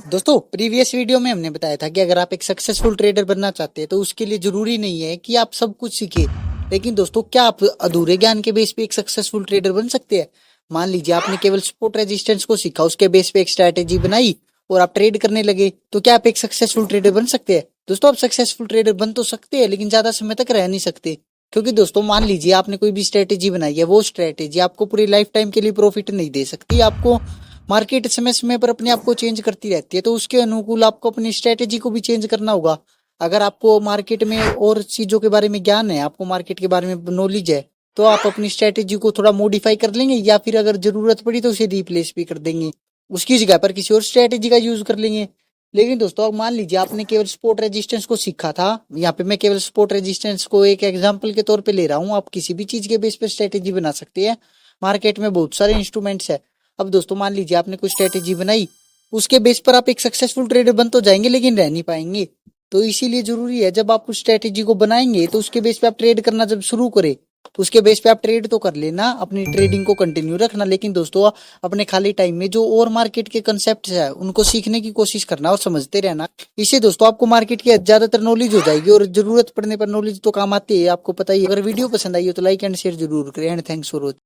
दोस्तों previous video में हमने बताया था कि अगर आप एक सक्सेसफुल ट्रेडर बनना चाहते हैं तो उसके लिए जरूरी नहीं है कि आप सब कुछ सीखे। लेकिन दोस्तों क्या आप अधूरे ज्ञान के बेस पे एक सक्सेसफुल ट्रेडर बन सकते हैं? मान लीजिए आपने केवल सपोर्ट रेजिस्टेंस को सीखा, उसके बेस पे एक स्ट्रैटेजी बनाई और आप ट्रेड करने लगे, तो क्या आप एक सक्सेसफुल ट्रेडर बन सकते हैं? दोस्तों आप सक्सेसफुल ट्रेडर बन तो सकते हैं लेकिन ज्यादा समय तक रह नहीं सकते। क्योंकि दोस्तों मान लीजिए आपने कोई भी स्ट्रेटेजी बनाई है, वो स्ट्रेटेजी आपको पूरी लाइफ टाइम के लिए प्रॉफिट नहीं दे सकती। आपको मार्केट समय समय पर अपने आप को चेंज करती रहती है, तो उसके अनुकूल आपको अपनी स्ट्रेटेजी को भी चेंज करना होगा। अगर आपको मार्केट में और चीजों के बारे में ज्ञान है, आपको मार्केट के बारे में नॉलेज है, तो आप अपनी स्ट्रेटेजी को थोड़ा मॉडिफाई कर लेंगे या फिर अगर जरूरत पड़ी तो उसे रिप्लेस भी कर देंगे, उसकी जगह पर किसी और स्ट्रेटेजी का यूज कर लेंगे। लेकिन दोस्तों अब मान लीजिए आपने केवल सपोर्ट रेजिस्टेंस को सीखा था, यहाँ पे मैं केवल सपोर्ट रेजिस्टेंस को एक एग्जांपल के तौर पे ले रहा हूँ, आप किसी भी चीज के बेस पे स्ट्रेटेजी बना सकते हैं। मार्केट में बहुत सारे इंस्ट्रूमेंट्स है। अब दोस्तों मान लीजिए आपने कोई स्ट्रेटेजी बनाई, उसके बेस पर आप एक सक्सेसफुल ट्रेडर बन तो जाएंगे लेकिन रह नहीं पाएंगे। तो इसीलिए जरूरी है जब आप उस स्ट्रेटेजी को बनाएंगे तो उसके बेस पे आप ट्रेड करना जब शुरू करें, तो उसके बेस पे आप ट्रेड तो कर लेना, अपनी ट्रेडिंग को कंटिन्यू रखना, लेकिन दोस्तों अपने खाली टाइम में जो और मार्केट के कंसेप्ट है उनको सीखने की कोशिश करना और समझते रहना। इससे दोस्तों आपको मार्केट की ज्यादातर नॉलेज हो जाएगी और जरूरत पड़ने पर नॉलेज तो काम आती है, आपको पता ही है। अगर वीडियो पसंद आई हो तो लाइक एंड शेयर जरूर करें एंड थैंक्स फॉर वॉचिंग।